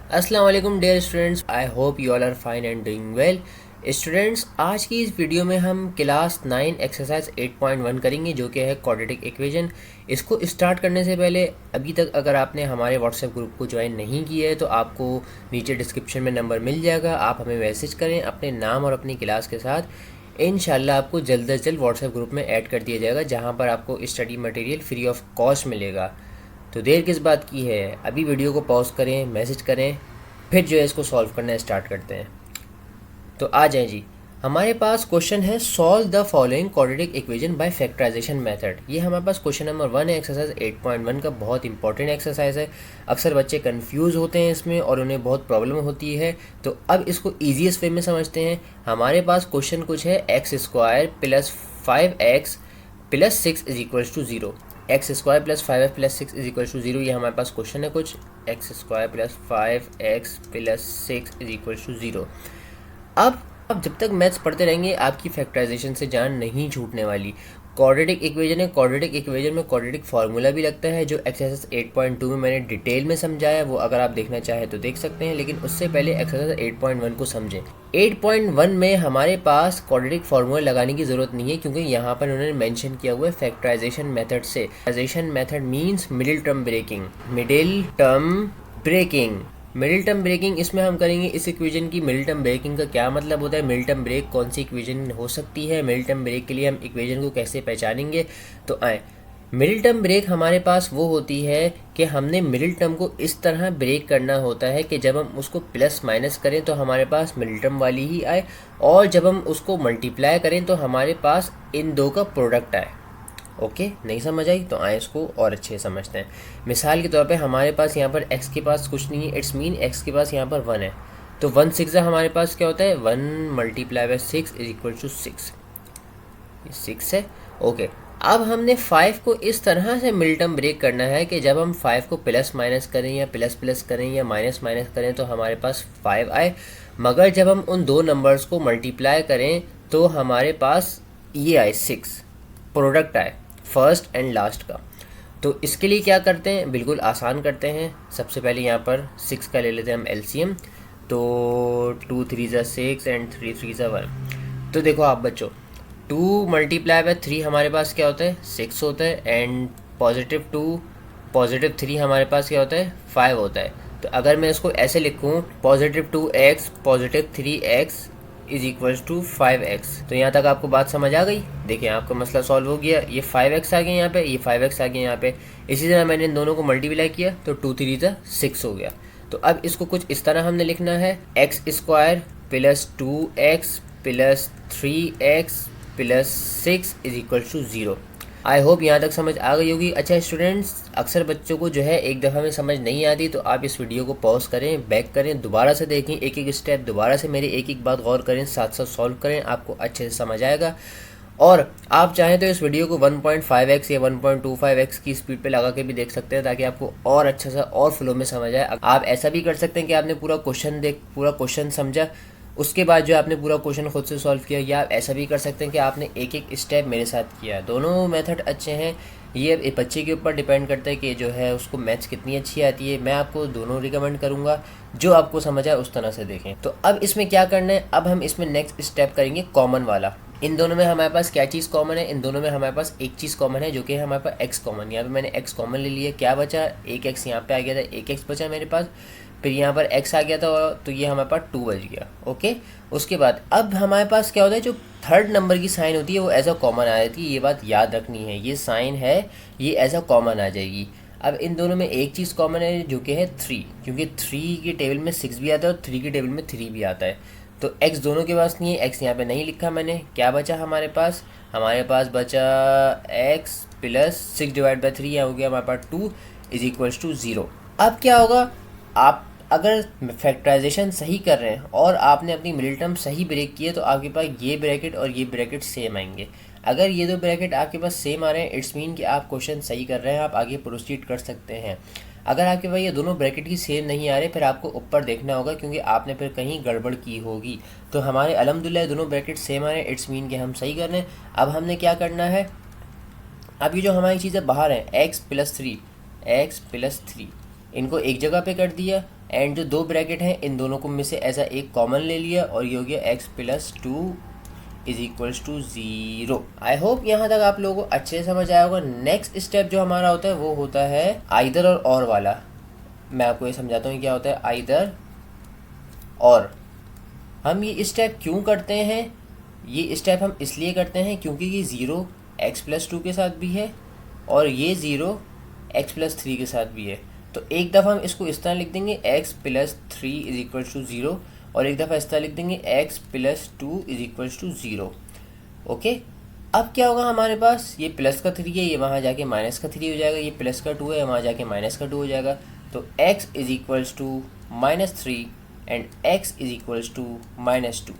अस्सलाम वालेकुम dear students, I hope you all are fine and doing well. Students, आज की इस वीडियो में हम क्लास 9 एक्सरसाइज 8.1 करेंगे जो कि है क्वाड्रेटिक इक्वेशन। इसको स्टार्ट करने से पहले अभी तक अगर आपने हमारे व्हाट्सएप ग्रुप को ज्वाइन नहीं किया है तो आपको नीचे डिस्क्रिप्शन में नंबर मिल जाएगा। आप हमें मैसेज करें अपने नाम और अपनी क्लास के साथ। इंशाल्लाह आपको जल्द से जल्द व्हाट्सएप ग्रुप में ऐड कर दिया जाएगा जहाँ पर आपको study material free of cost मिलेगा। तो देर किस बात की है, अभी वीडियो को पॉज करें, मैसेज करें, फिर जो है इसको सॉल्व करना स्टार्ट करते हैं। तो आ जाएं जी। हमारे पास क्वेश्चन है solve the following quadratic equation by factorization method. ये हमारे पास क्वेश्चन नंबर 1 है एक्सरसाइज 8.1 का। बहुत इंपॉर्टेंट एक्सरसाइज है। अक्सर बच्चे कंफ्यूज होते हैं इसमें और उन्हें बहुत प्रॉब्लम होती है। तो अब इसको ईजीएस्ट वे में समझते हैं। हमारे पास क्वेश्चन कुछ है x² plus 5x plus 6 is equals to 0। x² plus 5x plus 6 is equals to 0, ये हमारे पास क्वेश्चन है कुछ। x² plus 5x plus 6 is equals to 0। अब जब तक मैथ्स पढ़ते रहेंगे आपकी फैक्टराइजेशन से जान नहीं छूटने वाली। क्वाड्रेटिक इक्वेशन है, क्वाड्रेटिक इक्वेशन में क्वाड्रेटिक फार्मूला भी लगता है जो एक्सरसाइज 8.2 में मैंने डिटेल में समझाया है। वो अगर आप देखना चाहें तो देख सकते हैं, लेकिन उससे पहले एक्सरसाइज 8.1 को समझें। 8.1 में हमारे पास क्वाड्रेटिक फार्मूला लगाने की ज़रूरत नहीं है क्योंकि यहाँ पर उन्होंने मेंशन किया हुआ है फैक्टराइजेशन मेथड से। Factorization method means middle term breaking. Middle term breaking इसमें हम करेंगे इस इक्वेशन की। मिडिल टर्म ब्रेकिंग का क्या मतलब होता है, मिडिल टर्म ब्रेक कौन सी इक्वेशन हो सकती है, मिडिल टर्म ब्रेक के लिए हम इक्वेशन को कैसे पहचानेंगे। तो आए, मिडिल टर्म ब्रेक हमारे पास वो होती है कि हमने मिडिल टर्म को इस तरह ब्रेक करना होता है कि जब हम उसको प्लस माइनस करें तो हमारे पास मिडिल टर्म वाली ही आए, और जब हम उसको मल्टीप्लाई करें तो हमारे पास इन दो का प्रोडक्ट आए। ओके, नहीं समझ आई तो आए इसको और अच्छे से समझते हैं। मिसाल के तौर पे हमारे पास यहाँ पर x के पास कुछ नहीं है, इट्स मीन x के पास यहाँ पर 1 है। तो 1 6 हमारे पास क्या होता है, 1 multiply by 6 is equal to 6। 6 है। ओके, अब हमने 5 को इस तरह से मिडिल टर्म ब्रेक करना है कि जब हम 5 को प्लस माइनस करें या प्लस प्लस करें या माइनस माइनस करें तो हमारे पास 5 आए, मगर जब हम उन दो नंबर्स को मल्टीप्लाई करें तो हमारे पास ये आए 6, प्रोडक्ट आए फर्स्ट एंड लास्ट का। तो इसके लिए क्या करते हैं, बिल्कुल आसान करते हैं। सबसे पहले यहाँ पर 6 का ले लेते हैं हम एलसीएम। तो 2 3 ज़ा 6 एंड 3 3 ज़ा 1। तो देखो आप बच्चों, 2 मल्टीप्लाई बाय 3 हमारे पास क्या होता है, 6 होता है, एंड पॉजिटिव 2 पॉजिटिव 3 हमारे पास क्या होता है, 5 होता है। तो अगर मैं इसको ऐसे लिखूँ, positive 2x positive 3x is equals to 5x। तो यहाँ तक आपको बात समझ आ गई। देखिए आपका मसला सॉल्व हो गया। ये 5x आ गया यहाँ पे, ये 5x आ गया यहाँ पे। इसी तरह मैंने इन दोनों को मल्टीप्लाई किया तो 2 3 ज़ा 6 हो गया। तो अब इसको कुछ इस तरह हमने लिखना है, x² plus 2x plus 3x plus 6 is equal to 0। I hope यहाँ तक समझ आ गई होगी। अच्छा स्टूडेंट्स, अक्सर बच्चों को जो है एक दफ़ा में समझ नहीं आती तो आप इस वीडियो को पॉज करें, बैक करें, दोबारा से देखें, एक एक स्टेप दोबारा से मेरी एक एक बात गौर करें, साथ साथ सॉल्व करें, आपको अच्छे से समझ आएगा। और आप चाहें तो इस वीडियो को 1.5x या 1.25x की स्पीड पे लगा के भी देख सकते हैं ताकि आपको और अच्छा सा और फ्लो में समझ आए। आप ऐसा भी कर सकते हैं कि आपने पूरा क्वेश्चन समझा, उसके बाद जो आपने पूरा क्वेश्चन खुद से सॉल्व किया, या आप ऐसा भी कर सकते हैं कि आपने एक एक स्टेप मेरे साथ किया। दोनों मेथड अच्छे हैं। ये बच्चे के ऊपर डिपेंड करता है कि जो है उसको मैथ्स कितनी अच्छी आती है। मैं आपको दोनों रिकमेंड करूँगा, जो आपको समझ आए उस तरह से देखें। तो अब इसमें क्या करना है, अब हम इसमें नेक्स्ट स्टेप करेंगे कॉमन वाला। इन दोनों में हमारे पास क्या चीज़ कॉमन है, इन दोनों में हमारे पास एक चीज़ कॉमन है जो कि हमारे पास x कॉमन। यहाँ पे मैंने x कॉमन ले लिया, क्या बचा, एक x यहाँ पे आ गया था, एक x बचा मेरे पास, फिर यहाँ पर x आ गया था तो ये हमारे पास 2 बच गया। ओके, उसके बाद अब हमारे पास क्या होता है, जो थर्ड नंबर की साइन होती है वो एज अ कॉमन आ जाती है। ये बात याद रखनी है, ये साइन है ये एज अ कॉमन आ जाएगी। अब इन दोनों में एक चीज़ कॉमन है जो कि है 3, क्योंकि 3 के टेबल में 6 भी आता है और 3 के टेबल में 3 भी आता है। तो x दोनों के पास नहीं है, x यहाँ पे नहीं लिखा मैंने। क्या बचा हमारे पास बचा x प्लस 6 डिवाइड बाई 3, यहाँ हो गया हमारे पास 2 इज इक्वल्स टू 0। अब क्या होगा, आप अगर फैक्टराइजेशन सही कर रहे हैं और आपने अपनी मिडिल टर्म सही ब्रेक की है तो आपके पास ये ब्रैकेट और ये ब्रैकेट सेम आएंगे। अगर ये दो ब्रैकेट आपके पास सेम आ रहे हैं, इट्स मीन कि आप क्वेश्चन सही कर रहे हैं, आप आगे प्रोसीड कर सकते हैं। अगर आपके पास ये दोनों ब्रैकेट ही सेम नहीं आ रहे, फिर आपको ऊपर देखना होगा क्योंकि आपने फिर कहीं गड़बड़ की होगी। तो हमारे अल्हम्दुलिल्लाह दोनों ब्रैकेट सेम आ रहे हैं, इट्स मीन कि हम सही कर रहे हैं। अब हमने क्या करना है, अब ये जो हमारी चीज़ें बाहर हैं, x प्लस 3 इनको एक जगह पे कर दिया एंड जो दो ब्रैकेट हैं इन दोनों को में से ऐसा एक कॉमन ले लिया और ये हो गया x plus 2 is equals to 0। I hope यहाँ तक आप लोगों को अच्छे से समझ आया होगा। नेक्स्ट स्टेप जो हमारा होता है वो होता है आइदर और वाला। मैं आपको ये समझाता हूँ क्या होता है आइदर और। हम ये स्टेप क्यों करते हैं? ये स्टेप हम इसलिए करते हैं क्योंकि ये 0 x प्लस 2 के साथ भी है और ये 0 x प्लस 3 के साथ भी है। तो एक दफ़ा हम इसको इस तरह लिख देंगे x plus 3 is equal to 0 और एक दफ़ा इस तरह लिख देंगे x plus 2 is equal to 0। Okay, अब क्या होगा हमारे पास, ये प्लस का 3 है, ये वहाँ जाके माइनस का 3 हो जाएगा, ये प्लस का 2 है, वहाँ जाके माइनस का 2 हो जाएगा। तो x is equals to -3 and x is equals to -2।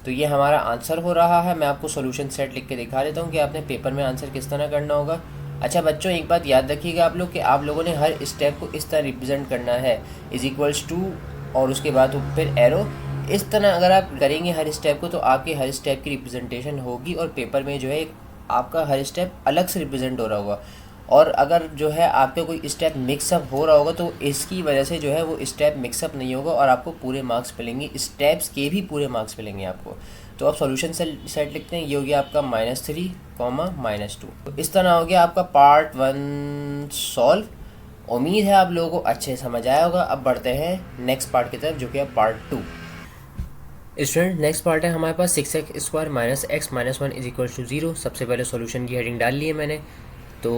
तो ये हमारा आंसर हो रहा है। मैं आपको सॉल्यूशन सेट लिख के दिखा देता हूँ कि आपने पेपर में आंसर किस तरह करना होगा। अच्छा बच्चों, एक बात याद रखिएगा आप लोग कि आप लोगों ने हर स्टेप को इस तरह रिप्रेजेंट करना है, इज इक्वल्स टू और उसके बाद फिर एरो। इस तरह अगर आप करेंगे हर स्टेप को तो आपके हर स्टेप की रिप्रेजेंटेशन होगी और पेपर में जो है आपका हर स्टेप अलग से रिप्रेजेंट हो रहा होगा। और अगर जो है आपका कोई स्टेप मिक्सअप हो रहा होगा तो इसकी वजह से जो है वो स्टेप मिक्सअप नहीं होगा और आपको पूरे मार्क्स मिलेंगे, स्टेप्स के भी पूरे मार्क्स मिलेंगे आपको। तो आप सॉल्यूशन सेट लिखते हैं, ये हो गया आपका -3, -2। तो इस तरह हो गया आपका पार्ट 1 सॉल्व। उम्मीद है आप लोगों को अच्छे समझ आया होगा। अब बढ़ते हैं नेक्स्ट पार्ट की तरफ जो कि है पार्ट 2। स्टूडेंट नेक्स्ट पार्ट है हमारे पास 6x² - x - 1 is equal to 0। सबसे पहले सॉल्यूशन की हेडिंग डाल ली है मैंने। तो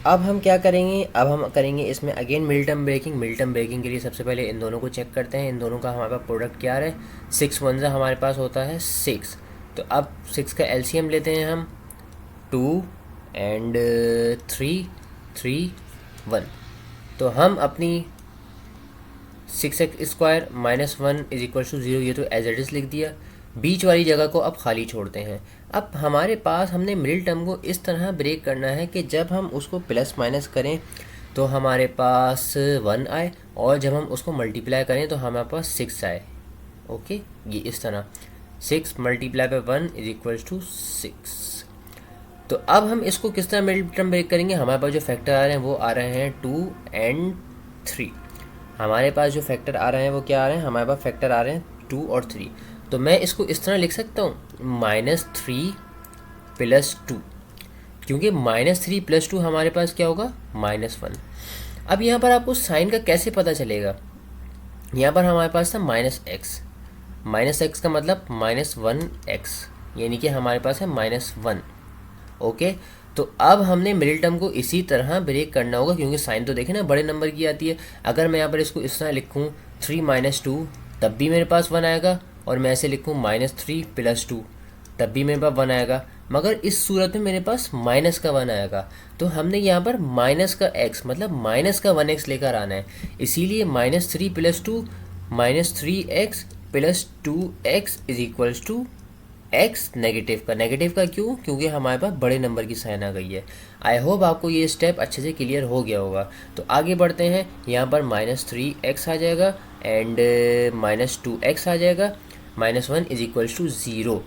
अब हम क्या करेंगे, अब हम करेंगे इसमें again midterm breaking. Midterm breaking के लिए सबसे पहले इन दोनों को चेक करते हैं। इन दोनों का हमारे पास प्रोडक्ट क्या है, 6 1 हमारे पास होता है 6। तो अब 6 का एलसीएम लेते हैं हम, 2 एंड 3 3 1। तो हम अपनी 6x² - 1 इज इक्वल टू 0 ये तो एज इट इज़ लिख दिया। बीच वाली जगह को अब खाली छोड़ते हैं। अब हमारे पास हमने मिडिल टर्म को इस तरह ब्रेक करना है कि जब हम उसको प्लस माइनस करें तो हमारे पास 1 आए और जब हम उसको मल्टीप्लाई करें तो हमारे पास 6 आए। ओके, ये इस तरह 6 × 1 इज इक्वल टू 6। तो अब हम इसको किस तरह मिडिल टर्म ब्रेक करेंगे? हमारे पास जो फैक्टर आ रहे हैं वो आ रहे हैं 2 एंड 3। हमारे पास जो फैक्टर आ रहे हैं वो क्या आ रहे हैं? हमारे पास फैक्टर आ रहे हैं 2 और 3। तो मैं इसको इस तरह लिख सकता हूँ -3 + 2, क्योंकि -3 + 2 हमारे पास क्या होगा -1। अब यहाँ पर आपको साइन का कैसे पता चलेगा? यहाँ पर हमारे पास था -x का मतलब -1x, यानी कि हमारे पास है -1। ओके, तो अब हमने मिडिल टर्म को इसी तरह ब्रेक करना होगा क्योंकि साइन तो देखें ना बड़े नंबर की आती है। अगर मैं यहाँ पर इसको इस तरह लिखूँ 3 - 2 तब भी मेरे पास 1 आएगा, और मैं ऐसे लिखूँ -3 + 2 तब भी मेरे पास 1 आएगा, मगर इस सूरत में मेरे पास माइनस का 1 आएगा। तो हमने यहाँ पर माइनस का x मतलब माइनस का 1x लेकर आना है। इसीलिए -3 + 2 -3x + 2x is equals to x negative का क्यों? क्योंकि हमारे पास बड़े नंबर की साइन आ गई है। आई होप आपको ये स्टेप अच्छे से क्लियर हो गया होगा। तो आगे बढ़ते हैं। यहाँ पर -3x आ जाएगा एंड -2x आ जाएगा, -1 इज इक्वल्स टू 0।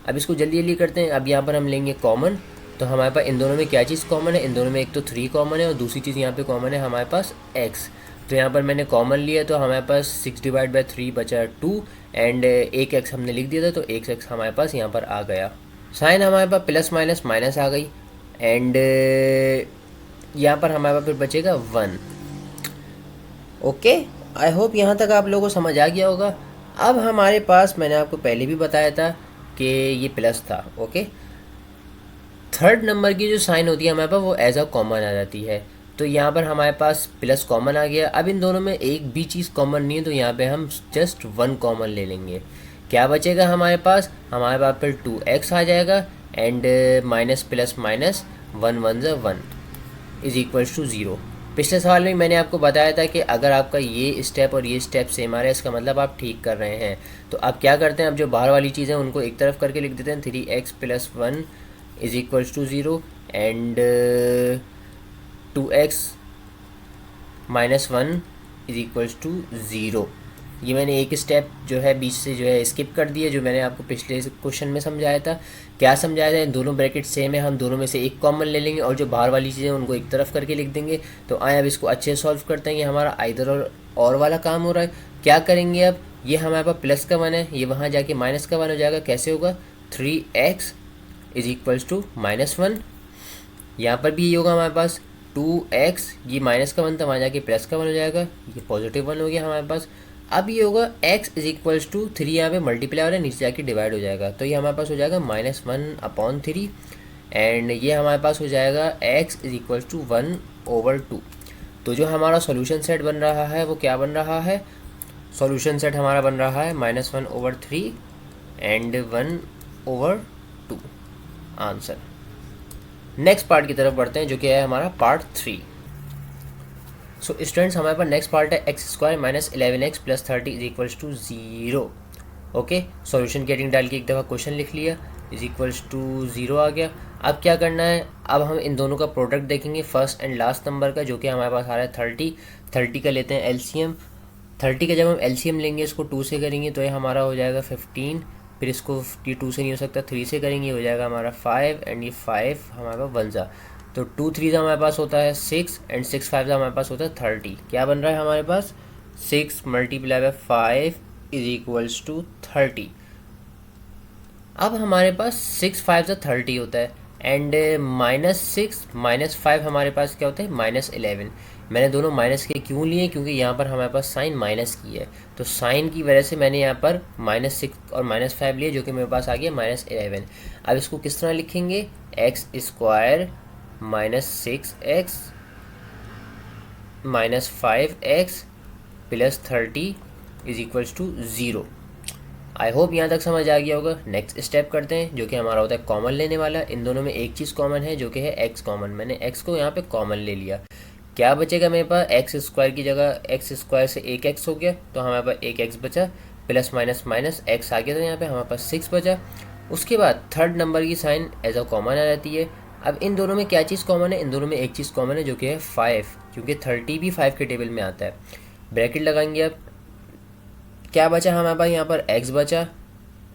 अब इसको जल्दी जल्दी करते हैं। अब यहाँ पर हम लेंगे कॉमन। तो हमारे पास इन दोनों में क्या चीज़ कॉमन है? इन दोनों में एक तो 3 कॉमन है और दूसरी चीज़ यहाँ पे कॉमन है हमारे पास x। तो यहाँ पर मैंने कॉमन लिया तो हमारे पास 6/3 बचा 2 एंड एक x हमने लिख दिया था तो एक x हमारे पास यहाँ पर आ गया। साइन हमारे पास प्लस माइनस माइनस आ गई एंड यहाँ पर हमारे पास फिर बचेगा 1। ओके, आई होप यहाँ तक आप लोगों को समझ आ गया होगा। अब हमारे पास मैंने आपको पहले भी बताया था कि ये प्लस था। ओके, थर्ड नंबर की जो साइन होती है हमारे पास वो एज अ कॉमन आ जाती है। तो यहाँ पर हमारे पास प्लस कॉमन आ गया। अब इन दोनों में एक भी चीज़ कॉमन नहीं है तो यहाँ पे हम जस्ट 1 कॉमन ले लेंगे। क्या बचेगा हमारे पास? हमारे पास फिर 2x आ जाएगा and minus plus minus 1 1 1 is equals to 0। पिछले सवाल में मैंने आपको बताया था कि अगर आपका ये स्टेप और ये स्टेप सेम आ रहा है इसका मतलब आप ठीक कर रहे हैं। तो अब क्या करते हैं, अब जो बाहर वाली चीज़ है उनको एक तरफ करके लिख देते हैं। 3x + 1 is equals to 0 and 2x - 1 is equals to 0। ये मैंने एक स्टेप जो है बीच से जो है स्किप कर दिया, जो मैंने आपको पिछले क्वेश्चन में समझाया था। क्या समझाया था, इन दोनों ब्रैकेट सेम है, हम दोनों में से एक कॉमन ले लेंगे और जो बाहर वाली चीज़ें उनको एक तरफ करके लिख देंगे। तो आए अब इसको अच्छे से सॉल्व करते हैं। ये हमारा आइदर और वाला काम हो रहा है। क्या करेंगे अब, ये हमारे पास प्लस का 1 है, ये वहाँ जाके माइनस का 1 हो जाएगा। कैसे होगा, 3x इज इक्वल्स टू -1। यहाँ पर भी ये होगा हमारे पास 2x, ये माइनस का 1 था, वहाँ जाके प्लस का 1 हो जाएगा, ये पॉजिटिव 1 हो गया हमारे पास। अब ये होगा x इज इक्वल्स टू 3, यहाँ पे मल्टीप्लाई हो रहा है, नीचे जाके डिवाइड हो जाएगा, तो ये हमारे पास हो जाएगा -1/3। एंड ये हमारे पास हो जाएगा x इज इक्वल्स टू 1/2। तो जो हमारा सॉल्यूशन सेट बन रहा है वो क्या बन रहा है, सॉल्यूशन सेट हमारा बन रहा है -1/3 एंड 1/2 आंसर। नेक्स्ट पार्ट की तरफ बढ़ते हैं, जो कि है हमारा पार्ट 3। सो स्टूडेंट्स, हमारे पास नेक्स्ट पार्ट है x² - 11x + 30 is equals to 0। Okay, solution की हेडिंग डाल के एक दफ़ा क्वेश्चन लिख लिया, इज इक्वल्स टू 0 आ गया। अब क्या करना है, अब हम इन दोनों का प्रोडक्ट देखेंगे, फर्स्ट एंड लास्ट नंबर का, जो कि हमारे पास आ रहा है 30 का लेते हैं एलसीएम। 30 का जब हम एलसीएम लेंगे, इसको 2 से करेंगे तो ये हमारा हो जाएगा 15, फिर इसको ये 2 से नहीं हो सकता, 3 से करेंगे हो जाएगा हमारा 5, एंड ये 5 हमारे पास 1 जा, तो 2 3 हमारे पास होता है 6, एंड 6 5 हमारे पास होता है 30। क्या बन रहा है हमारे पास, 6 × 5 इज इक्वल्स टू 30। अब हमारे पास 6 5 30 होता है, एंड -6 - 5 हमारे पास क्या होता है, -11। मैंने दोनों माइनस के क्यों लिए, क्योंकि यहाँ पर हमारे पास साइन माइनस की है, तो साइन की वजह से मैंने यहाँ पर -6 और -5 लिए, जो कि मेरे पास आ गया -11। अब इसको किस तरह लिखेंगे, x² - 6x - 5x + 30 is equals to 0। I hope यहाँ तक समझ आ गया होगा। नेक्स्ट स्टेप करते हैं, जो कि हमारा होता है कॉमन लेने वाला। इन दोनों में एक चीज़ कॉमन है, जो कि है x कॉमन। मैंने x को यहाँ पे कॉमन ले लिया। क्या बचेगा मेरे पास, x² की जगह x² से 1x हो गया, तो हमारे पास 1x बचा, प्लस माइनस माइनस x आ गया, तो यहाँ पे हमारे पास 6 बचा। उसके बाद थर्ड नंबर की साइन एज अ कॉमन आ जाती है। अब इन दोनों में क्या चीज़ कॉमन है, इन दोनों में एक चीज़ कॉमन है, जो कि है 5, क्योंकि 30 भी 5 के टेबल में आता है। ब्रैकेट लगाएंगे। अब क्या बचा हमारे पास, यहाँ पर x बचा,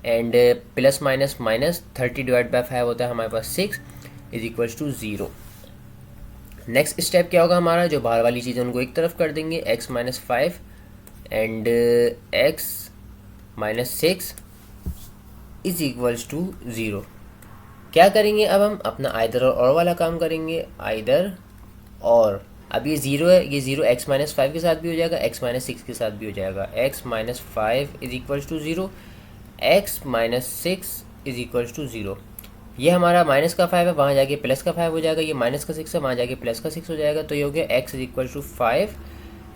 एंड प्लस माइनस माइनस 30 / 5 होता है हमारे पास 6 is equals to 0। Next step क्या होगा हमारा, जो बाहर वाली चीज़ उनको एक तरफ कर देंगे, x - 5 and x - 6 is equals to 0। क्या करेंगे, अब हम अपना आइदर और वाला काम करेंगे, आइदर और। अब ये 0 है, ये 0 x - 5 के साथ भी हो जाएगा, x - 6 के साथ भी हो जाएगा। x - 5 is equals to 0, x - 6 is equals to 0। ये हमारा माइनस का 5 है, वहाँ जाके प्लस का 5 हो जाएगा, ये माइनस का 6 है, वहाँ जाके प्लस का 6 हो जाएगा, तो ये हो गया x is equals to 5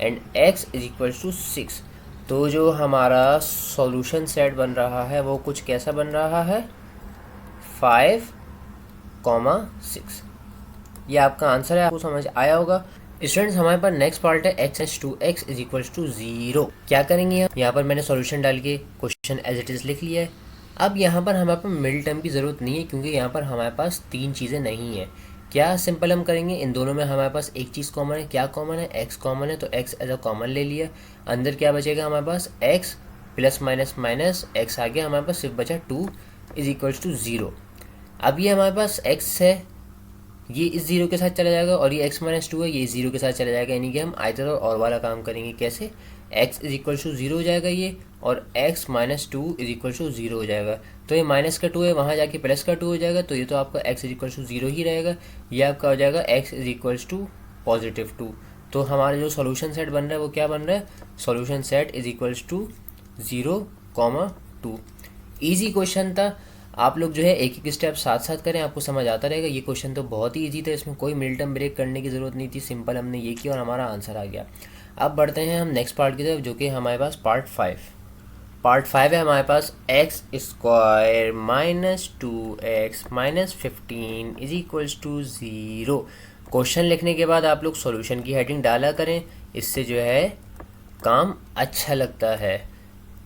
and x is equals to 6। तो जो हमारा सॉल्यूशन सेट बन रहा है वो कुछ कैसा बन रहा है, 5, 6। ये आपका आंसर है, आपको समझ आया होगा। स्टूडेंट्स, हमारे पास नेक्स्ट पार्ट है x - 2x is equals to 0। क्या करेंगे, यहाँ पर मैंने सॉल्यूशन डाल के क्वेश्चन एज इट इज़ लिख लिया है। अब यहाँ पर हमारे पास मिडिल टर्म की ज़रूरत नहीं है, क्योंकि यहाँ पर हमारे पास 3 चीज़ें नहीं है। क्या सिंपल हम करेंगे, इन दोनों में हमारे पास एक चीज़ कॉमन है। क्या कॉमन है, x कॉमन है, तो x एज अ कॉमन ले लिया। अंदर क्या बचेगा हमारे पास, x plus minus minus x आ गया, हमारे पास सिर्फ बचा 2 इज इक्वल्स टू 0। अब ये हमारे पास x है, ये इस 0 के साथ चला जाएगा, और ये x - 2 है, ये 0 के साथ चला जाएगा, यानी कि हम आइदर और वाला काम करेंगे। कैसे, x इज इक्वल टू 0 हो जाएगा ये, और x - 2 इज इक्वल टू 0 हो जाएगा। तो ये माइनस का 2 है, वहाँ जाके प्लस का 2 हो जाएगा, तो ये तो आपका x इज इक्वल टू 0 ही रहेगा। ये आपका हो जाएगा x इज इक्वल टू +2। तो हमारा जो सॉल्यूशन सेट बन रहा है वो क्या बन रहा है, solution set is equals to 0, 2। Easy question था। आप लोग जो है एक एक स्टेप साथ साथ करें, आपको समझ आता रहेगा। ये क्वेश्चन तो बहुत ही ईजी था, इसमें कोई मिड टर्म ब्रेक करने की ज़रूरत नहीं थी, सिंपल हमने ये किया और हमारा आंसर आ गया। अब बढ़ते हैं हम नेक्स्ट पार्ट की तरफ, जो कि हमारे पास पार्ट 5 है हमारे पास, x² - 2x - 15 is equals to 0। Question लिखने के बाद आप लोग सॉल्यूशन की हेडिंग डाला करें, इससे जो है काम अच्छा लगता है।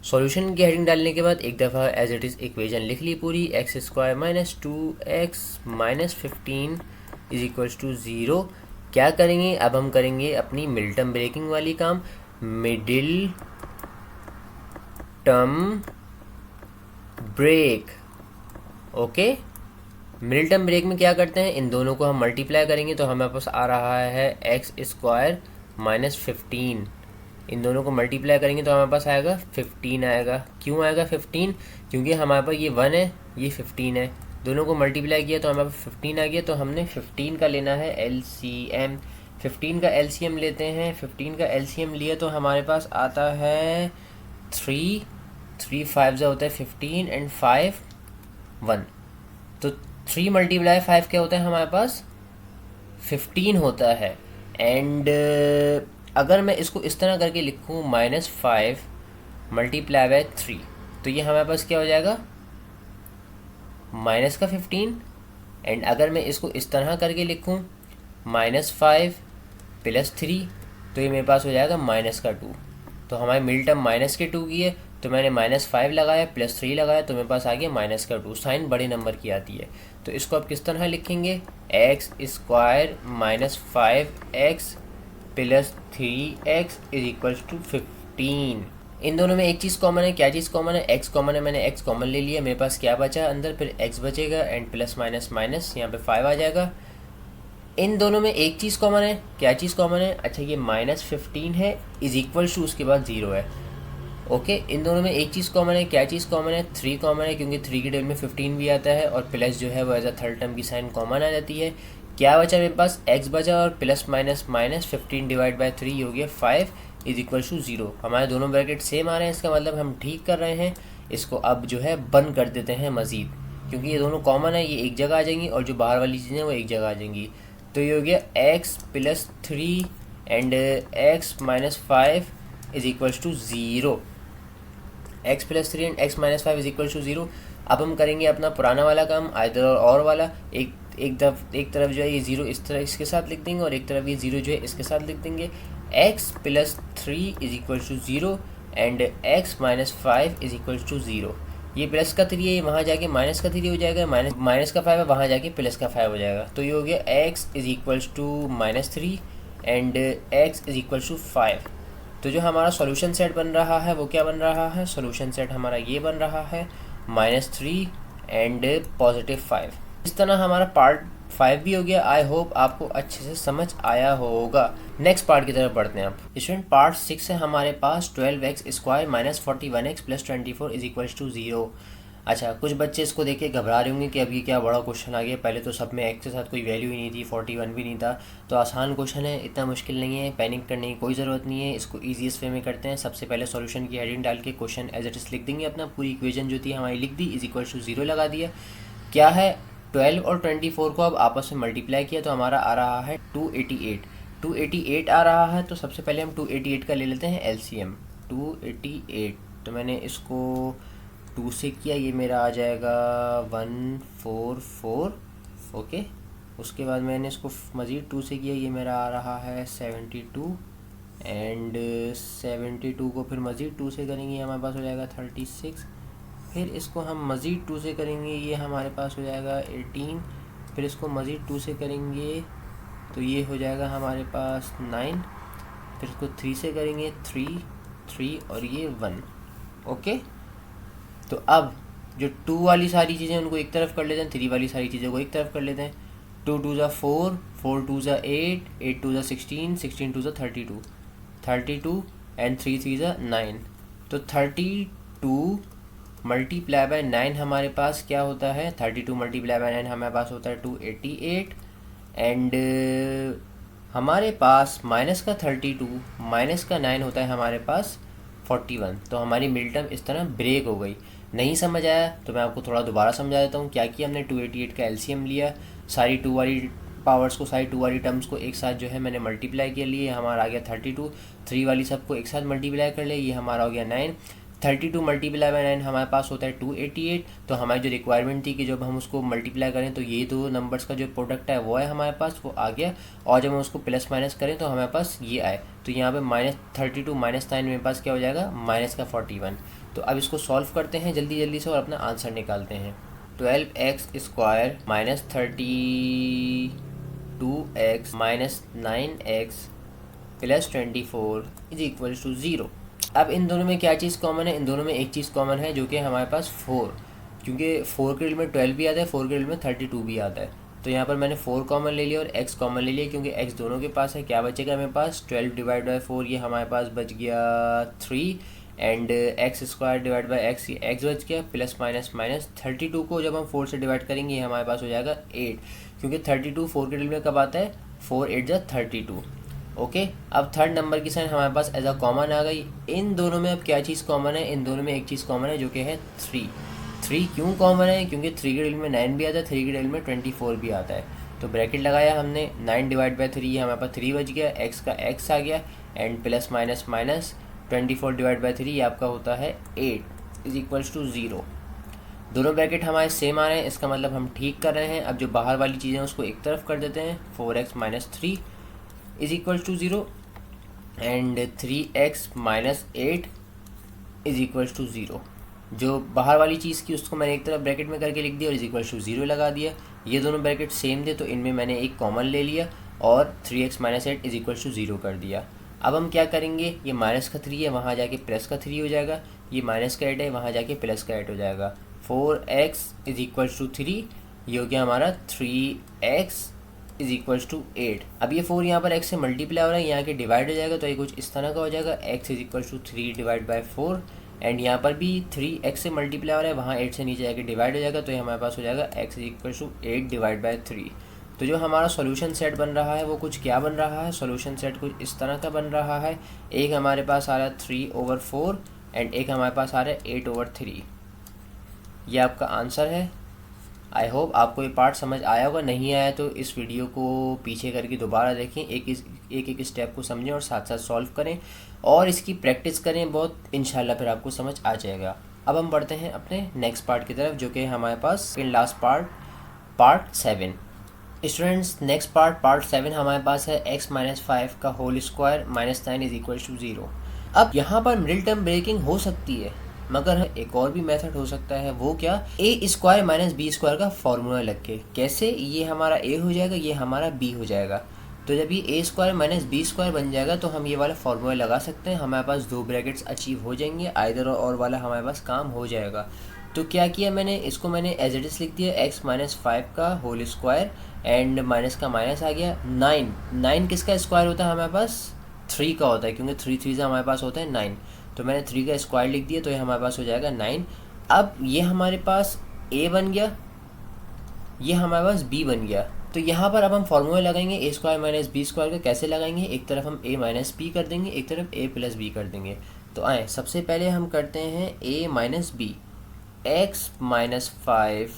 सॉल्यूशन की हेडिंग डालने के बाद एक दफ़ा एज इट इज़ इक्वेशन लिख ली पूरी, x² - 2x - 15 is equals to 0। क्या करेंगे, अब हम करेंगे अपनी मिड टर्म ब्रेकिंग वाली काम। Middle term break. Okay, middle term break में क्या करते हैं, इन दोनों को हम मल्टीप्लाई करेंगे तो हमारे पास आ रहा है एक्स स्क्वायर माइनस 15। इन दोनों को मल्टीप्लाई करेंगे तो हमारे पास आएगा 15 आएगा। क्यों आएगा 15? क्योंकि हमारे पास ये 1 है, ये 15 है, दोनों को मल्टीप्लाई किया तो हमारे पास 15 आ गया। तो हमने 15 का लेना है एलसीएम। 15 का एलसीएम लेते हैं। 15 का एलसीएम लिया तो हमारे पास आता है 3 5 होता है 15 एंड 5 1। तो 3 मल्टीप्लाई 5 क्या होता है हमारे पास 15 होता है। एंड अगर मैं इसको इस तरह करके लिखूँ -5 मल्टीप्लाई बाय 3 तो ये हमारे पास क्या हो जाएगा माइनस का 15। एंड अगर मैं इसको इस तरह करके लिखूँ -5 प्लस 3 तो ये मेरे पास हो जाएगा -2। तो हमारी मिडिल टर्म -2 की है तो मैंने -5 लगाया प्लस 3 लगाया तो मेरे पास आ गया -2। साइन बड़े नंबर की आती है। तो इसको आप किस तरह लिखेंगे, x square -5x plus 3x is equals to 15। इन दोनों में एक चीज़ कॉमन है। क्या चीज़ कॉमन है? x कॉमन है। मैंने x कॉमन ले लिया, मेरे पास क्या बचा अंदर, फिर x बचेगा एंड प्लस माइनस माइनस यहाँ पे 5 आ जाएगा। इन दोनों में एक चीज़ कॉमन है। क्या चीज़ कॉमन है? अच्छा, ये -15 है इज इक्वल टू उसके बाद 0 है। ओके, इन दोनों में एक चीज़ कॉमन है। क्या चीज़ कॉमन है? 3 कॉमन है, क्योंकि 3 की टेबल में 15 भी आता है और प्लस जो है वो एज अ थर्ड टर्म की साइन कॉमन आ जाती है। क्या बचा मेरे पास? x बचा और plus minus minus 15 divide by 3 हो गया 5 इज इक्वल टू 0। हमारे दोनों ब्रैकेट सेम आ रहे हैं, इसका मतलब हम ठीक कर रहे हैं। इसको अब जो है बंद कर देते हैं मज़ीद, क्योंकि ये दोनों कॉमन है, ये एक जगह आ जाएंगी और जो बाहर वाली चीज़ें वो एक जगह आ जाएंगी। तो ये हो गया x plus 3 and x minus 5 is equals to 0। x plus 3 and x minus 5 is equals to 0। अब हम करेंगे अपना पुराना वाला काम, आइदर और वाला। एक तरफ जो है ये 0 इस तरह इसके साथ लिख देंगे और एक तरफ ये 0 जो है इसके साथ लिख देंगे। x plus 3 is equals to 0 and x minus 5 is equals to 0। ये प्लस का 3 है, वहाँ जाके माइनस का 3 हो जाएगा, माइनस का 5 है, वहाँ जाके प्लस का 5 हो जाएगा। तो ये हो गया x is equals to -3 and x is equals to 5। तो जो हमारा सॉल्यूशन सेट बन रहा है वो क्या बन रहा है? सॉल्यूशन सेट हमारा ये बन रहा है -3 एंड +5। इस तरह हमारा पार्ट 5 भी हो गया। आई होप आपको अच्छे से समझ आया होगा। नेक्स्ट पार्ट की तरफ बढ़ते हैं आप स्टूडेंट। पार्ट 6 है हमारे पास 12x square minus 41x plus 24 is equals to 0। अच्छा, कुछ बच्चे इसको देख के घबरा रहे होंगे कि अब ये क्या बड़ा क्वेश्चन आ गया, पहले तो सब में x के साथ कोई वैल्यू ही नहीं थी, 41 भी नहीं था। तो आसान क्वेश्चन है, इतना मुश्किल नहीं है, पैनिक करने की कोई ज़रूरत नहीं है। इसको ईजीएस्ट वे में करते हैं। सबसे पहले सॉल्यूशन की हेडिंग डाल के क्वेश्चन एज इट इज़ लिख देंगे। अपना पूरी इक्वेशन जो थी हमारी लिख दी, इज इक्वल्स टू 0 लगा दिया। क्या है, 12 और 24 को अब आपस में मल्टीप्लाई किया तो हमारा आ रहा है 288 आ रहा है। तो सबसे पहले हम 288 का ले लेते हैं एलसीएम। 288 तो मैंने इसको 2 से किया, ये मेरा आ जाएगा 144। ओके, उसके बाद मैंने इसको मज़ीद 2 से किया, ये मेरा आ रहा है 72 एंड 72 को फिर मज़ीद 2 से करेंगे, हमारे पास हो जाएगा 36। फिर इसको हम मज़ीद 2 से करेंगे, ये हमारे पास हो जाएगा 18। फिर इसको मज़ीद 2 से करेंगे तो ये हो जाएगा हमारे पास 9। फिर इसको 3 से करेंगे 3 और ये 1। ओके, तो अब जो 2 वाली सारी चीज़ें उनको एक तरफ कर लेते हैं, 3 वाली सारी चीज़ों को एक तरफ कर लेते हैं। 2 2 ज़ा 4, 4 2 ज़ा 8, 8 2 ज़ा 16, 16 2 ज़ा 32 एंड 3 3 ज़ा 9। तो 32 मल्टीप्लाई बाय 9 हमारे पास क्या होता है? 32 मल्टीप्लाई बाय 9 हमारे पास होता है 288 एंड हमारे पास माइनस का 32 माइनस का 9 होता है हमारे पास 41। तो हमारी मिड टर्म इस तरह ब्रेक हो गई। नहीं समझ आया तो मैं आपको थोड़ा दोबारा समझा देता हूँ। क्या किया हमने, 288 का एलसीएम लिया, सारी 2 वाली पावर्स को, सारी 2 वाली टर्म्स को एक साथ जो है मैंने मल्टीप्लाई किया लिए, हमारा आ गया 32। 3 वाली सबको एक साथ मल्टीप्लाई कर ले, ये हमारा हो गया 9। 32 मल्टीप्लाई बाय 9 हमारे पास होता है 288। तो हमारी जो रिक्वायरमेंट थी कि जब हम उसको मल्टीप्लाई करें तो ये 2 नंबर्स का जो प्रोडक्ट है वो है हमारे पास, वो आ गया। और जब हम उसको प्लस माइनस करें तो हमारे पास ये आए, तो यहाँ पे -32 -9 मेरे पास क्या हो जाएगा, माइनस का 41। तो अब इसको सॉल्व करते हैं जल्दी जल्दी से और अपना आंसर निकालते हैं। 12x square minus 32x minus 9x plus 24 is equal to 0। अब इन दोनों में क्या चीज़ कॉमन है, इन दोनों में एक चीज़ कॉमन है जो कि हमारे पास 4, क्योंकि 4 के रिजल्ट में 12 भी आता है, 4 के रिजल्ट में 32 भी आता है। तो यहाँ पर मैंने 4 कॉमन ले लिया और x कॉमन ले लिया, क्योंकि x दोनों के पास है। क्या बचेगा मेरे पास, 12 डिवाइड बाई 4, ये हमारे पास बच गया 3, and x square divide by x, ये एक्स बच गया, प्लस माइनस माइनस 32 को जब हम 4 से डिवाइड करेंगे ये हमारे पास हो जाएगा 8, क्योंकि 32 4 के रिजल्ट में कब आता है, 4 8 जा 32। ओके, अब थर्ड नंबर की साइन हमारे पास एज अ कॉमन आ गई। इन दोनों में अब क्या चीज़ कॉमन है, इन दोनों में एक चीज़ कॉमन है जो कि है 3। 3 क्यों कॉमन है, क्योंकि 3 के रिजल्ट में 9 भी आता है, 3 के रिजल्ट में 24 भी आता है। तो ब्रैकेट लगाया हमने, 9 डिवाइड बाई 3, ये हमारे पास 3 बच गया, एक्स का एक्स आ गया, and plus minus minus 24 divide by 3 ये आपका होता है 8 इज इक्वल्स टू 0। दोनों ब्रैकेट हमारे सेम आ रहे हैं, इसका मतलब हम ठीक कर रहे हैं। अब जो बाहर वाली चीज़ें उसको एक तरफ कर देते हैं, 4x minus 3 is equals to 0, and 3x minus 8 is equals to 0। जो बाहर वाली चीज़ की उसको मैंने एक तरफ ब्रैकेट में करके लिख दिया और इज इक्वल्स टू 0 लगा दिया। ये दोनों ब्रैकेट सेम थे तो इनमें मैंने एक कॉमन ले लिया और 3x minus 8 is equals to 0 कर दिया। अब हम क्या करेंगे, ये माइनस का 3 है, वहाँ जाके प्लस का 3 हो जाएगा, ये माइनस का 8 है, वहाँ जाके प्लस का 8 हो जाएगा। 4x इज इक्वल्स टू 3, ये हो गया हमारा 3x इज इक्वल्स टू 8। अब ये 4 यहाँ पर x से मल्टीप्लाई हो रहा है, यहाँ के डिवाइड हो जाएगा, तो ये कुछ इस तरह का हो जाएगा, x is equals to 3 divide by 4, and यहाँ पर भी 3x से मल्टीप्लाई हो रहा है, वहाँ 8 से नीचे जाके डिवाइड हो जाएगा, तो ये हमारे पास हो जाएगा x is equals to 8 divide by 3। तो जो हमारा सॉल्यूशन सेट बन रहा है वो कुछ क्या बन रहा है, सॉल्यूशन सेट कुछ इस तरह का बन रहा है। एक हमारे पास आ रहा है 3/4 एंड एक हमारे पास आ रहा है 8/3। ये आपका आंसर है। आई होप आपको ये पार्ट समझ आया होगा, नहीं आया तो इस वीडियो को पीछे करके दोबारा देखें, एक स्टेप को समझें और साथ साथ सॉल्व करें और इसकी प्रैक्टिस करें बहुत, इंशाल्लाह फिर आपको समझ आ जाएगा। अब हम बढ़ते हैं अपने नेक्स्ट पार्ट की तरफ जो कि हमारे पास last part 7। Students, next part 7 हमारे पास है x माइनस 5 का whole square minus 9 is equal to 0। अब यहाँ पर मिडिल टर्म ब्रेकिंग हो सकती है, मगर एक और भी मेथड हो सकता है, वो क्या, ए स्क्वायर माइनस बी स्क्वायर का फॉर्मूला लग के। कैसे, ये हमारा ए हो जाएगा, ये हमारा बी हो जाएगा। तो जब ये ए स्क्वायर माइनस बी स्क्वायर बन जाएगा तो हम ये वाला फॉर्मूला लगा सकते हैं, हमारे पास दो ब्रैकेट्स अचीव हो जाएंगे, आइदर और वाला हमारे पास काम हो जाएगा। तो क्या किया मैंने, इसको मैंने एज इट इज़ लिख दिया x माइनस 5 का होल स्क्वायर, एंड माइनस का माइनस आ गया 9 किसका स्क्वायर होता है हमारे पास, 3 का होता है, क्योंकि 3 से हमारे पास होता है 9। तो मैंने 3 का स्क्वायर लिख दिया तो ये हमारे पास हो जाएगा 9। अब ये हमारे पास a बन गया, ये हमारे पास b बन गया। तो यहाँ पर अब हम फॉर्मूला लगाएंगे ए स्क्वायर माइनस बी स्क्वायर का। कैसे लगाएंगे, एक तरफ हम a माइनस बी कर देंगे, एक तरफ a प्लस बी कर देंगे। तो आए सबसे पहले हम करते हैं a minus B, x minus 5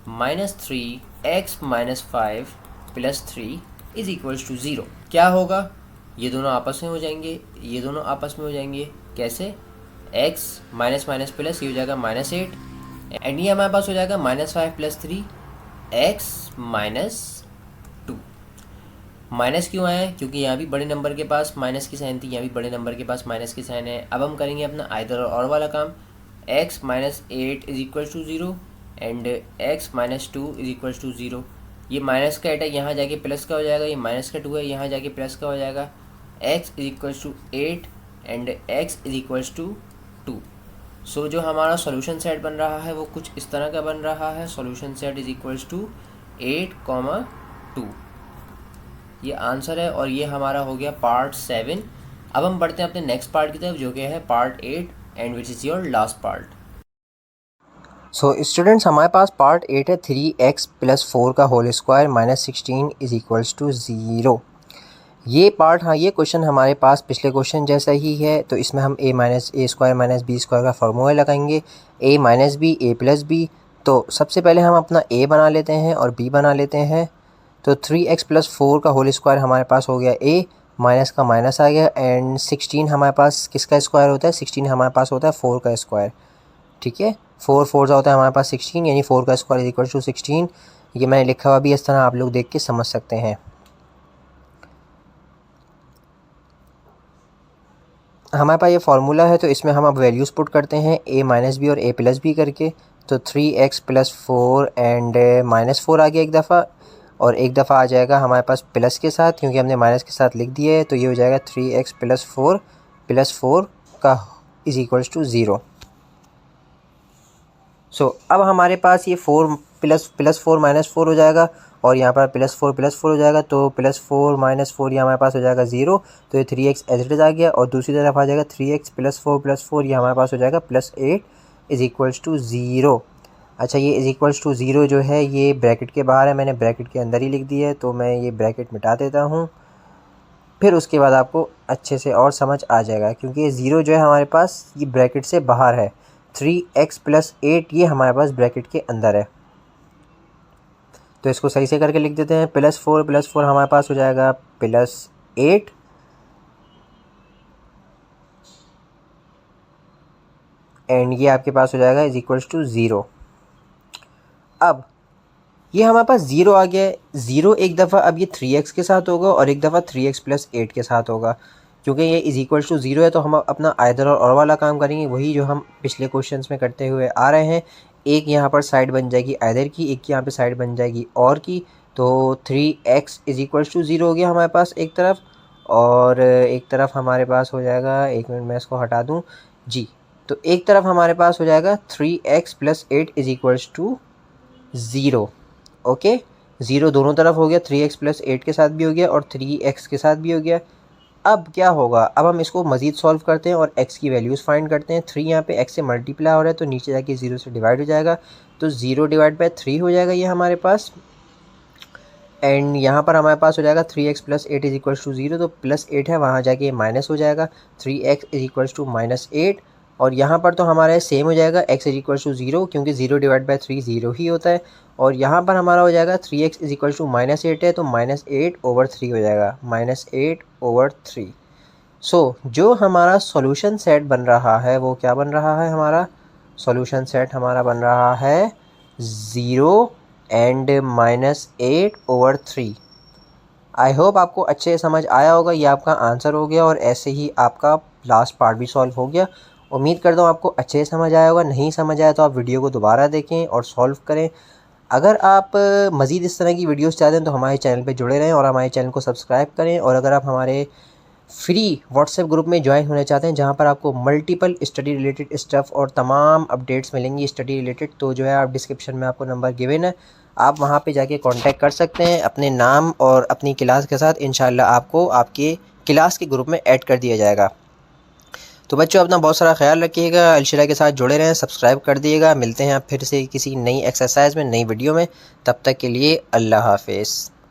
minus 3x minus 5 plus 3 is equals to 0। क्या होगा, ये दोनों आपस में हो जाएंगे, ये दोनों आपस में हो जाएंगे। कैसे, x माइनस माइनस प्लस, ये हो जाएगा माइनस 8, एंड ये हमारे पास हो जाएगा minus 5 plus 3 x minus 2। Minus क्यों आया, क्योंकि यहाँ भी बड़े नंबर के पास माइनस की साइन थी, यहाँ भी बड़े नंबर के पास माइनस की साइन है। अब हम करेंगे अपना आइदर और वाला काम, x minus 8 is equal to 0 and x minus 2 is equal to 0। ये माइनस का 8 है, यहाँ जाके प्लस का हो जाएगा, ये माइनस का 2 है, यहाँ जाके प्लस का हो जाएगा। x is equal to 8 and x is equal to 2। So जो हमारा सॉल्यूशन सेट बन रहा है वो कुछ इस तरह का बन रहा है, solution set is equals to 8,2। ये आंसर है और ये हमारा हो गया पार्ट 7। अब हम बढ़ते हैं अपने नेक्स्ट पार्ट की तरफ जो कि है part 8 and which is your last part. So students, हमारे पास पार्ट 8 है 3x प्लस 4 का whole square minus 16 is equals to 0। ये पार्ट, हाँ, ये क्वेश्चन हमारे पास पिछले क्वेश्चन जैसा ही है। तो इसमें हम a square minus B square का फॉर्मूला लगाएंगे, a minus B a plus B. तो सबसे पहले हम अपना a बना लेते हैं और b बना लेते हैं। तो 3x प्लस 4 का होल स्क्वायर हमारे पास हो गया a, माइनस का माइनस आ गया, एंड 16 हमारे पास किसका स्क्वायर होता है, 16 हमारे पास होता है 4 का स्क्वायर। ठीक है, 4 4 होता है हमारे पास 16, यानी 4 का स्क्वायर इज इक्वल टू 16। ये मैंने लिखा हुआ भी इस तरह, आप लोग देख के समझ सकते हैं। हमारे पास ये फार्मूला है, तो इसमें हम अब वैल्यूज़ पुट करते हैं a माइनस बी और a प्लस बी करके। तो 3x प्लस 4 एंड माइनस 4 आ गया एक दफ़ा, और एक दफ़ा आ जाएगा हमारे पास प्लस के साथ, क्योंकि हमने माइनस के साथ लिख दिया है। तो ये हो जाएगा 3x प्लस 4 प्लस 4 का इज़ इक्वल्स टू 0। सो अब हमारे पास ये 4 प्लस 4 माइनस 4 हो जाएगा और यहाँ पर प्लस 4 हो जाएगा, तो प्लस 4 माइनस 4 ये हमारे पास हो जाएगा 0, तो ये 3x एज इट इज़ आ गया। और दूसरी तरफ आ जाएगा 3x प्लस 4 ये हमारे पास हो जाएगा +8 इज़ इक्वल्स टू 0। अच्छा, ये इज़ इक्वल्स टू 0 जो है ये ब्रैकेट के बाहर है, मैंने ब्रैकेट के अंदर ही लिख दिया है, तो मैं ये ब्रैकेट मिटा देता हूँ। फिर उसके बाद आपको अच्छे से और समझ आ जाएगा, क्योंकि ये 0 जो है हमारे पास ये ब्रैकेट से बाहर है, 3x + 8 ये हमारे पास ब्रैकेट के अंदर है। तो इसको सही से करके लिख देते हैं। +4 हमारे पास हो जाएगा +8 एंड ये आपके पास हो जाएगा इज इक्वल्स टू 0। अब ये हमारे पास 0 आ गया है। 0 एक दफ़ा अब ये 3x के साथ होगा और एक दफ़ा 3x + 8 के साथ होगा। क्योंकि ये इज इक्वल्स टू 0 है तो हम अपना आइदर और वाला काम करेंगे, वही जो हम पिछले क्वेश्चंस में करते हुए आ रहे हैं। एक यहाँ पर साइड बन जाएगी आइदर की, एक यहाँ पे साइड बन जाएगी और की। तो 3x इज इक्वल्स टू 0 हो गया हमारे पास एक तरफ, और एक तरफ हमारे पास हो जाएगा, एक मिनट मैं इसको हटा दूँ जी, तो एक तरफ हमारे पास हो जाएगा 3x + 8 is equals to 0। Okay, 0 दोनों तरफ हो गया, 3x + 8 के साथ भी हो गया और 3x के साथ भी हो गया। अब क्या होगा, अब हम इसको मज़ीद सॉल्व करते हैं और x की वैल्यूज़ फाइंड करते हैं। 3 यहाँ पे x से मल्टीप्लाई हो रहा है तो नीचे जाके 0 से डिवाइड हो जाएगा, तो 0/3 हो जाएगा ये हमारे पास। एंड यहाँ पर हमारे पास हो जाएगा 3x + 8 इज इक्वल्स टू 0, तो +8 है वहाँ जाके ये माइनस हो जाएगा, 3x इज इक्वल्स टू -8। और यहाँ पर तो हमारा सेम हो जाएगा, x इज इक्वल्स टू 0, क्योंकि 0/3 0 ही होता है। और यहाँ पर हमारा हो जाएगा 3x इज इक्वल्स टू -8 है, तो -8/3 हो जाएगा, -8/3। सो जो हमारा सॉल्यूशन सेट बन रहा है वो क्या बन रहा है, हमारा सॉल्यूशन सेट हमारा बन रहा है 0 एंड -8/3। आई होप आपको अच्छे से समझ आया होगा, ये आपका आंसर हो गया और ऐसे ही आपका लास्ट पार्ट भी सॉल्व हो गया। उम्मीद करता हूँ आपको अच्छे से समझ आया होगा। नहीं समझ आया तो आप वीडियो को दोबारा देखें और सॉल्व करें। अगर आप मज़ीद इस तरह की वीडियोस चाहते हैं तो हमारे चैनल पे जुड़े रहें और हमारे चैनल को सब्सक्राइब करें। और अगर आप हमारे फ्री व्हाट्सएप ग्रुप में ज्वाइन होना चाहते हैं जहां पर आपको मल्टीपल स्टडी रिलेटेड स्टफ़ और तमाम अपडेट्स मिलेंगी स्टडी रिलेटेड, तो जो है आप डिस्क्रिप्शन में आपको नंबर गिवन है, आप वहां पे जाके कांटेक्ट कर सकते हैं अपने नाम और अपनी क्लास के साथ। इंशाल्लाह आपको आपके क्लास के ग्रुप में ऐड कर दिया जाएगा। तो बच्चों अपना बहुत सारा ख्याल रखिएगा, अलशिरा के साथ जुड़े रहें, सब्सक्राइब कर दिएगा। मिलते हैं आप फिर से किसी नई एक्सरसाइज में, नई वीडियो में। तब तक के लिए अल्लाह हाफिज़।